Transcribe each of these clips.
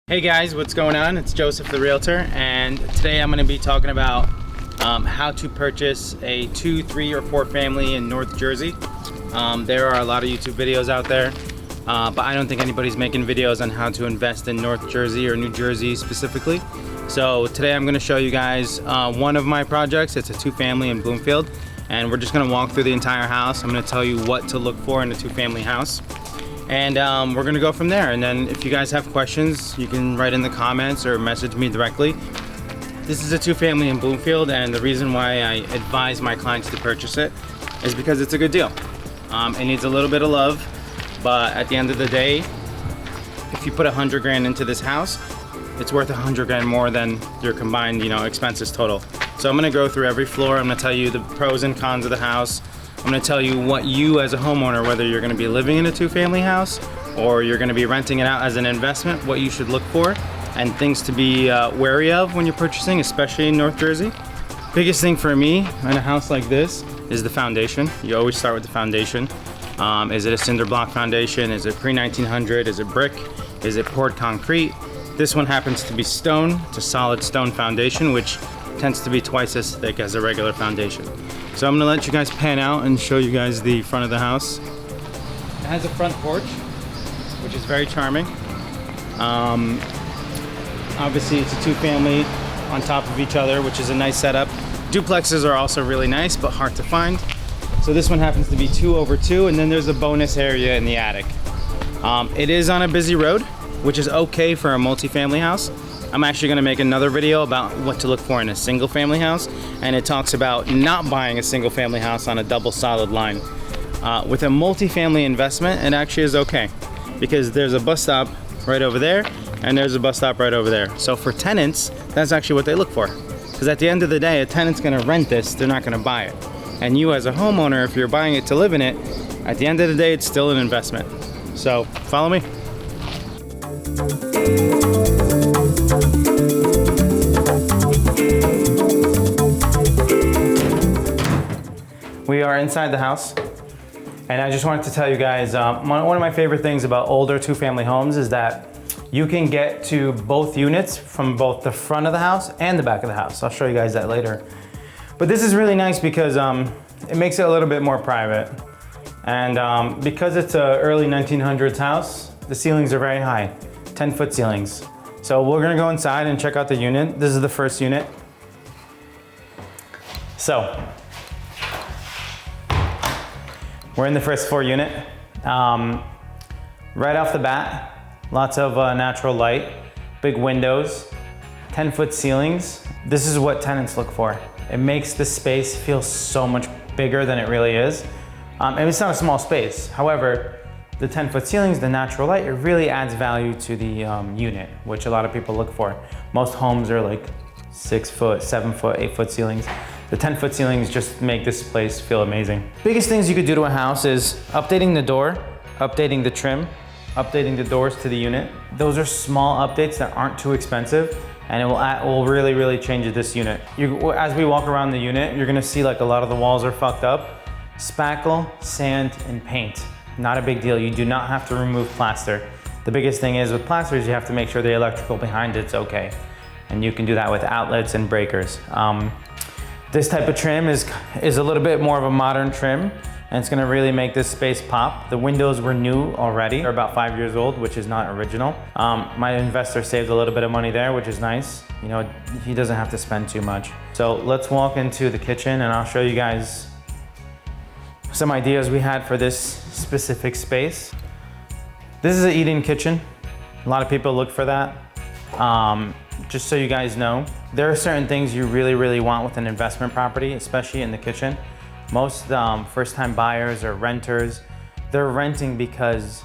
Hey guys, what's going on? It's Joseph the Realtor, and today I'm going to be talking about how to purchase a 2, 3, or 4 family in North Jersey. There are a lot of YouTube videos out there, but I don't think anybody's making videos on how to invest in North Jersey or New Jersey specifically. So today I'm going to show you guys one of my projects. It's a 2-family in Bloomfield, and we're just going to walk through the entire house. I'm going to tell you what to look for in a 2-family house. And we're gonna go from there. And then if you guys have questions, you can write in the comments or message me directly. This is a 2-family in Bloomfield, and the reason why I advise my clients to purchase it is because it's a good deal. It needs a little bit of love, but at the end of the day, if you put 100 grand into this house, it's worth 100 grand more than your combined, expenses total. So I'm gonna go through every floor. I'm gonna tell you the pros and cons of the house. I'm going to tell you what you as a homeowner, whether you're going to be living in a 2-family house or you're going to be renting it out as an investment, what you should look for and things to be wary of when you're purchasing, especially in North Jersey. Biggest thing for me in a house like this is the foundation. You always start with the foundation. Is it a cinder block foundation? Is it pre-1900? Is it brick? Is it poured concrete? This one happens to be stone. It's a solid stone foundation, which tends to be twice as thick as a regular foundation. So I'm gonna let you guys pan out and show you guys the front of the house. It has a front porch, which is very charming. Obviously it's a 2-family on top of each other, which is a nice setup. Duplexes are also really nice, but hard to find. So this one happens to be 2 over 2, and then there's a bonus area in the attic. It is on a busy road, which is okay for a multi-family house. I'm actually going to make another video about what to look for in a single family house, and it talks about not buying a single family house on a double solid line. With a multi-family investment, it actually is okay because there's a bus stop right over there and there's a bus stop right over there. So for tenants, that's actually what they look for, because at the end of the day, a tenant's going to rent this, they're not going to buy it. And you as a homeowner, if you're buying it to live in it, at the end of the day, it's still an investment. So follow me. We are inside the house, and I just wanted to tell you guys, one of my favorite things about older 2-family homes is that you can get to both units from both the front of the house and the back of the house. I'll show you guys that later. But this is really nice because it makes it a little bit more private. And because it's an early 1900s house, the ceilings are very high, 10-foot ceilings. So we're gonna go inside and check out the unit. This is the first unit. So, we're in the first floor unit. Right off the bat, lots of natural light, big windows, 10-foot ceilings. This is what tenants look for. It makes the space feel so much bigger than it really is. And it's not a small space. However, the 10-foot ceilings, the natural light, it really adds value to the unit, which a lot of people look for. Most homes are like 6-foot, 7-foot, 8-foot ceilings. The 10-foot ceilings just make this place feel amazing. Biggest things you could do to a house is updating the door, updating the trim, updating the doors to the unit. Those are small updates that aren't too expensive, and it will really, really change this unit. As we walk around the unit, you're gonna see like a lot of the walls are fucked up. Spackle, sand, and paint. Not a big deal. You do not have to remove plaster. The biggest thing is with plaster is you have to make sure the electrical behind it's okay. And you can do that with outlets and breakers. This type of trim is a little bit more of a modern trim, and it's gonna really make this space pop. The windows were new already. They're about 5 years old, which is not original. My investor saved a little bit of money there, which is nice. He doesn't have to spend too much. So let's walk into the kitchen and I'll show you guys some ideas we had for this specific space. This is an eat-in kitchen. A lot of people look for that. Just so you guys know, there are certain things you really, really want with an investment property, especially in the kitchen. Most first-time buyers or renters, they're renting because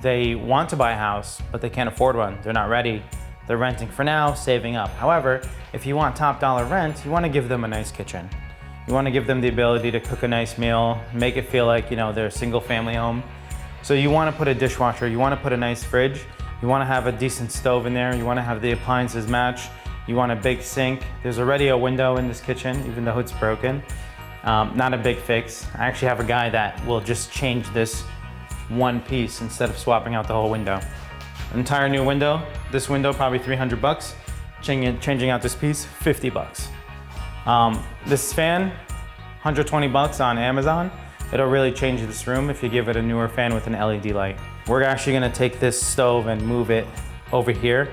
they want to buy a house, but they can't afford one. They're not ready. They're renting for now, saving up. However, if you want top dollar rent, you want to give them a nice kitchen. You want to give them the ability to cook a nice meal, make it feel like they're a single family home. So you want to put a dishwasher, you want to put a nice fridge, you want to have a decent stove in there, you want to have the appliances match, you want a big sink. There's already a window in this kitchen, even though it's broken. Not a big fix. I actually have a guy that will just change this one piece instead of swapping out the whole window. Entire new window. This window, probably 300 bucks. Changing out this piece, 50 bucks. This fan, 120 bucks on Amazon. It'll really change this room if you give it a newer fan with an LED light. We're actually gonna take this stove and move it over here.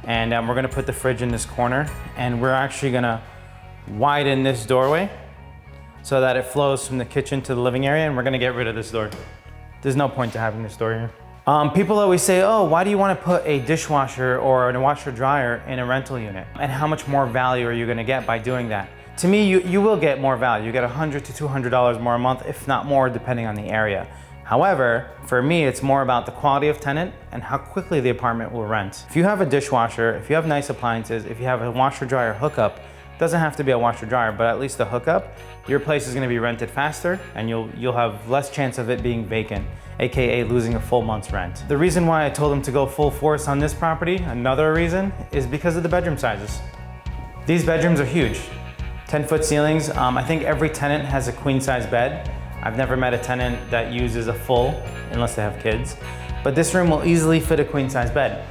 And we're gonna put the fridge in this corner. And we're actually gonna widen this doorway so that it flows from the kitchen to the living area, and we're gonna get rid of this door. There's no point to having this door here. People always say, oh, why do you wanna put a dishwasher or a washer dryer in a rental unit? And how much more value are you gonna get by doing that? To me, you will get more value. You get $100 to $200 more a month, if not more, depending on the area. However, for me, it's more about the quality of tenant and how quickly the apartment will rent. If you have a dishwasher, if you have nice appliances, if you have a washer dryer hookup, doesn't have to be a washer dryer, but at least the hookup, your place is gonna be rented faster and you'll have less chance of it being vacant, AKA losing a full month's rent. The reason why I told them to go full force on this property, another reason, is because of the bedroom sizes. These bedrooms are huge. 10-foot ceilings. I think every tenant has a queen size bed. I've never met a tenant that uses a full, unless they have kids. But this room will easily fit a queen size bed.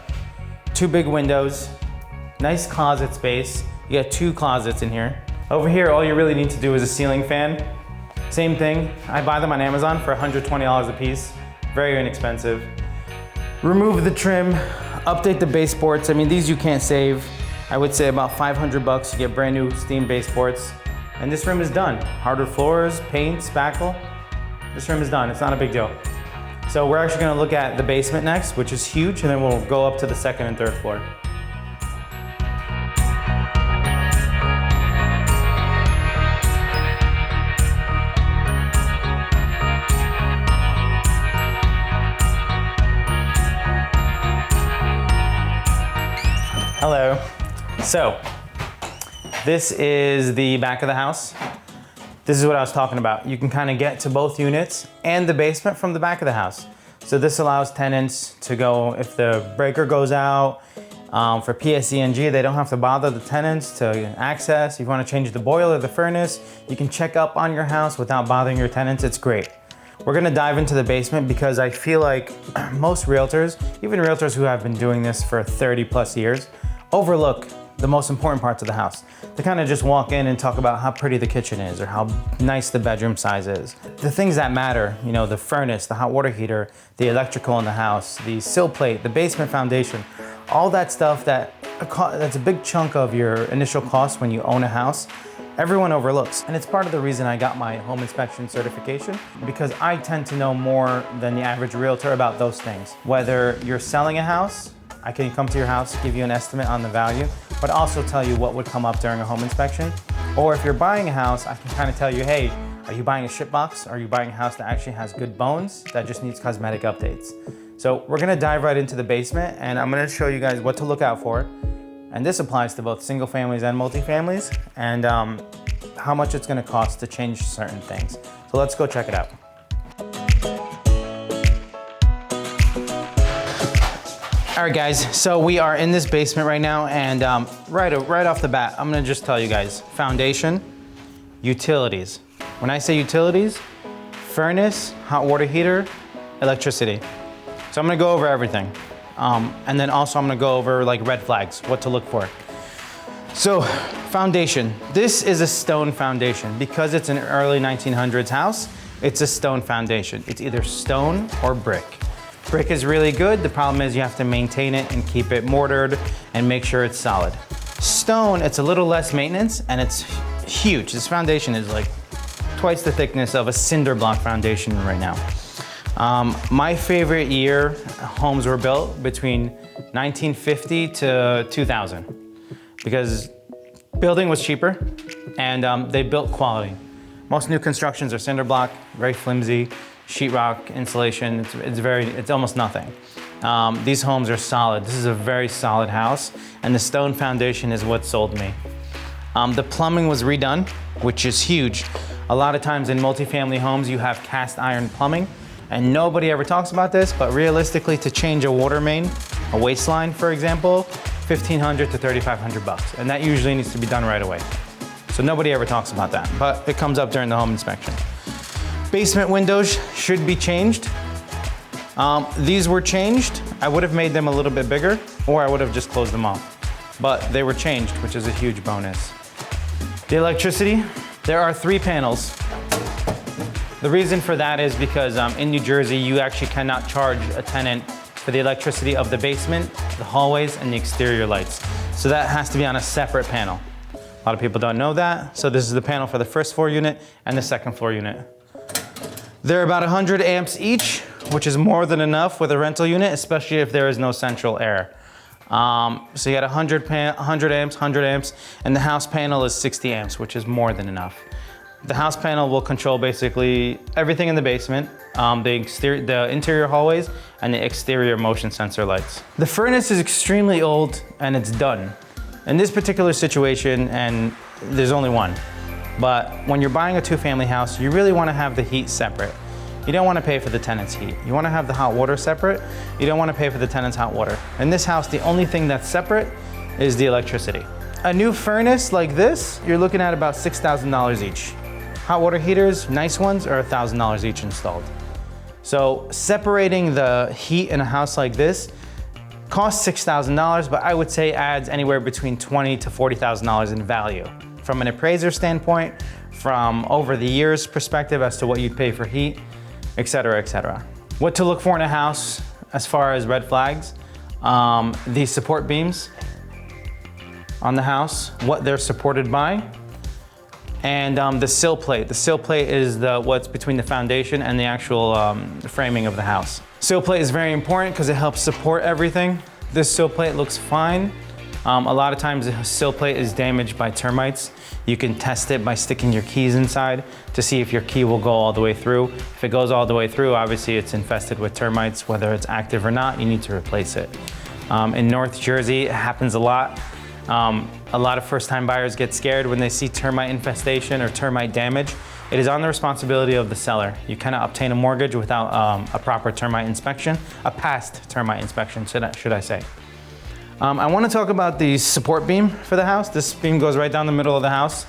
2 big windows, nice closet space. You got 2 closets in here. Over here, all you really need to do is a ceiling fan. Same thing, I buy them on Amazon for $120 a piece. Very inexpensive. Remove the trim, update the baseboards. I mean, these you can't save. I would say about 500 bucks to get brand new steam baseboards. And this room is done. Hardwood floors, paint, spackle. This room is done, it's not a big deal. So we're actually gonna look at the basement next, which is huge, and then we'll go up to the 2nd and 3rd floor. Hello. So, this is the back of the house. This is what I was talking about. You can kind of get to both units and the basement from the back of the house. So this allows tenants to go, if the breaker goes out, for PSE&G, they don't have to bother the tenants to access. If you want to change the boiler, the furnace, you can check up on your house without bothering your tenants. It's great. We're gonna dive into the basement because I feel like most realtors, even realtors who have been doing this for 30 plus years, overlook the most important parts of the house. They kind of just walk in and talk about how pretty the kitchen is or how nice the bedroom size is. The things that matter, you know, the furnace, the hot water heater, the electrical in the house, the sill plate, the basement foundation, all that stuff that's a big chunk of your initial cost when you own a house, everyone overlooks. And it's part of the reason I got my home inspection certification, because I tend to know more than the average realtor about those things. Whether you're selling a house, I can come to your house, give you an estimate on the value, but also tell you what would come up during a home inspection. Or if you're buying a house, I can kind of tell you, hey, are you buying a ship box? Are you buying a house that actually has good bones, that just needs cosmetic updates? So we're gonna dive right into the basement, and I'm gonna show you guys what to look out for. And this applies to both single families and multifamilies, and how much it's gonna cost to change certain things. So let's go check it out. All right, guys, so we are in this basement right now, and right off the bat, I'm gonna just tell you guys, foundation, utilities. When I say utilities, furnace, hot water heater, electricity. So I'm gonna go over everything. And then also I'm gonna go over like red flags, what to look for. So, foundation. This is a stone foundation. Because it's an early 1900s house, it's a stone foundation. It's either stone or brick. Brick is really good. The problem is you have to maintain it and keep it mortared and make sure it's solid. Stone, it's a little less maintenance and it's huge. This foundation is like twice the thickness of a cinder block foundation right now. My favorite year homes were built between 1950 to 2000 because building was cheaper and they built quality. Most new constructions are cinder block, very flimsy, sheetrock insulation, it's almost nothing. These homes are solid. This is a very solid house, and the stone foundation is what sold me. The plumbing was redone, which is huge. A lot of times in multifamily homes, you have cast iron plumbing, and nobody ever talks about this, but realistically, to change a water main, a waistline, for example, $1,500 to $3,500 bucks, and that usually needs to be done right away. So nobody ever talks about that, but it comes up during the home inspection. Basement windows should be changed. These were changed. I would have made them a little bit bigger, or I would have just closed them off. But they were changed, which is a huge bonus. The electricity, there are 3 panels. The reason for that is because in New Jersey, you actually cannot charge a tenant for the electricity of the basement, the hallways, and the exterior lights. So that has to be on a separate panel. A lot of people don't know that. So this is the panel for the first floor unit and the second floor unit. They're about 100 amps each, which is more than enough with a rental unit, especially if there is no central air. So you got 100 amps, and the house panel is 60 amps, which is more than enough. The house panel will control basically everything in the basement, the interior hallways, and the exterior motion sensor lights. The furnace is extremely old and it's done. In this particular situation, and there's only one, but when you're buying a 2-family house, you really want to have the heat separate. You don't want to pay for the tenant's heat. You want to have the hot water separate. You don't want to pay for the tenant's hot water. In this house, the only thing that's separate is the electricity. A new furnace like this, you're looking at about $6,000 each. Hot water heaters, nice ones, are $1,000 each installed. So separating the heat in a house like this costs $6,000, but I would say adds anywhere between $20,000 to $40,000 in value. From an appraiser standpoint, from over the years perspective as to what you'd pay for heat, et cetera, et cetera. What to look for in a house as far as red flags, the support beams on the house, what they're supported by, and the sill plate. The sill plate is what's between the foundation and the actual framing of the house. Sill plate is very important because it helps support everything. This sill plate looks fine. A lot of times the sill plate is damaged by termites. You can test it by sticking your keys inside to see if your key will go all the way through. If it goes all the way through, obviously it's infested with termites, whether it's active or not, you need to replace it. In North Jersey, it happens a lot. A lot of first-time buyers get scared when they see termite infestation or termite damage. It is on the responsibility of the seller. You cannot obtain a mortgage without a proper termite inspection, a past termite inspection, should I say. I want to talk about the support beam for the house. This beam goes right down the middle of the house.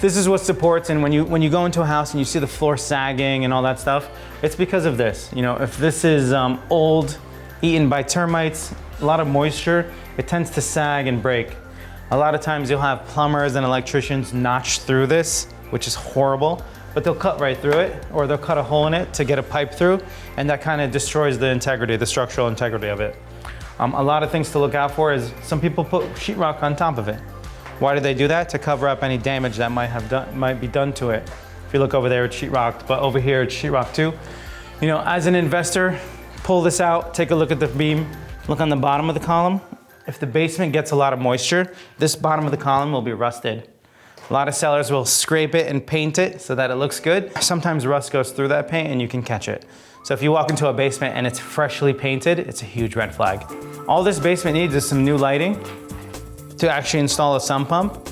This is what supports, and when you go into a house and you see the floor sagging and all that stuff, it's because of this. You know, if this is old, eaten by termites, a lot of moisture, it tends to sag and break. A lot of times you'll have plumbers and electricians notch through this, which is horrible, but they'll cut right through it, or they'll cut a hole in it to get a pipe through, and that kind of destroys the integrity, the structural integrity of it. A lot of things to look out for is some people put sheetrock on top of it. Why do they do that? To cover up any damage that might be done to it. If you look over there, it's sheetrocked, but over here it's sheetrock too. You know, as an investor, pull this out, take a look at the beam, look on the bottom of the column. If the basement gets a lot of moisture, this bottom of the column will be rusted. A lot of sellers will scrape it and paint it so that it looks good. Sometimes rust goes through that paint and you can catch it. So if you walk into a basement and it's freshly painted, it's a huge red flag. All this basement needs is some new lighting to actually install a sump pump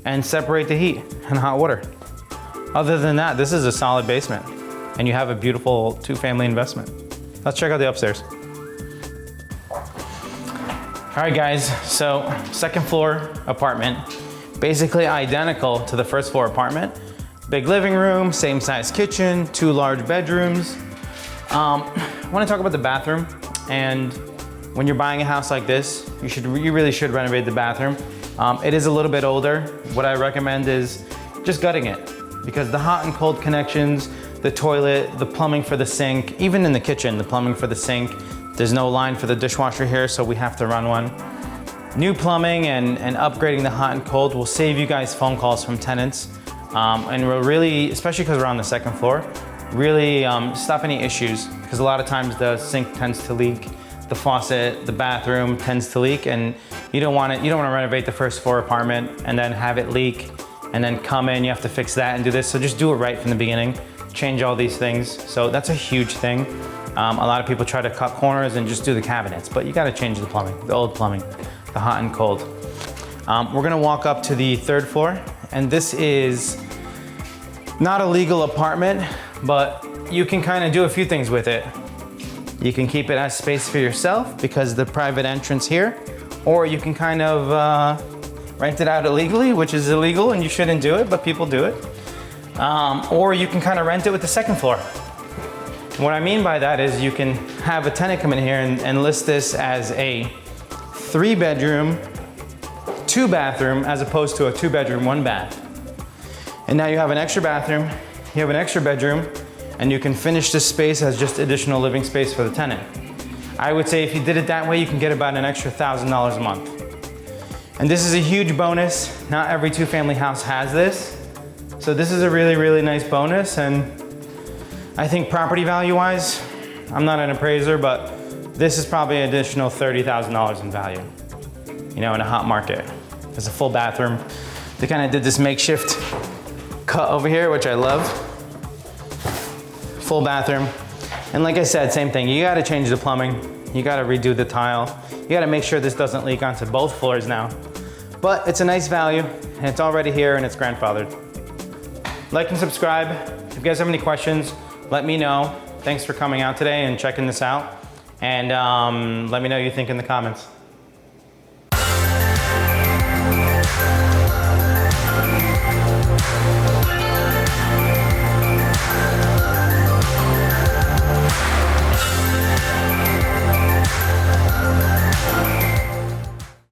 and separate the heat and hot water. Other than that, this is a solid basement and you have a beautiful 2-family investment. Let's check out the upstairs. All right guys, so second floor apartment, basically identical to the first floor apartment. Big living room, same size kitchen, 2 large bedrooms. I want to talk about the bathroom, and when you're buying a house like this, you really should renovate the bathroom. It is a little bit older. What I recommend is just gutting it, because the hot and cold connections, the toilet, the plumbing for the sink, even in the kitchen, the plumbing for the sink, there's no line for the dishwasher here, so we have to run one. New plumbing and upgrading the hot and cold will save you guys phone calls from tenants, and will really, especially because we're on the second floor, really stop any issues, because a lot of times the sink tends to leak, the faucet, the bathroom tends to leak, and you don't want to renovate the first floor apartment and then have it leak and then come in, you have to fix that and do this. So just do it right from the beginning, change all these things. So that's a huge thing. A lot of people try to cut corners and just do the cabinets, but you got to change the plumbing, the old plumbing, the hot and cold. We're gonna walk up to the 3rd floor, and this is not a legal apartment, but you can kind of do a few things with it. You can keep it as space for yourself because of the private entrance here, or you can kind of rent it out illegally, which is illegal and you shouldn't do it, but people do it. Or you can kind of rent it with the 2nd floor. What I mean by that is you can have a tenant come in here and list this as a 3-bedroom, 2-bathroom, as opposed to a 2-bedroom, 1-bath. And now you have an extra bathroom, you have an extra bedroom, and you can finish this space as just additional living space for the tenant. I would say if you did it that way, you can get about an extra $1,000 a month. And this is a huge bonus. Not every 2-family house has this. So this is a really, really nice bonus. And I think property value wise, I'm not an appraiser, but this is probably an additional $30,000 in value, you know, in a hot market. There's a full bathroom. They kind of did this makeshift cut over here, which I love. Full bathroom. And like I said, same thing. You gotta change the plumbing. You gotta redo the tile. You gotta make sure this doesn't leak onto both floors now. But it's a nice value, and it's already here, and it's grandfathered. Like and subscribe. If you guys have any questions, let me know. Thanks for coming out today and checking this out. And let me know what you think in the comments.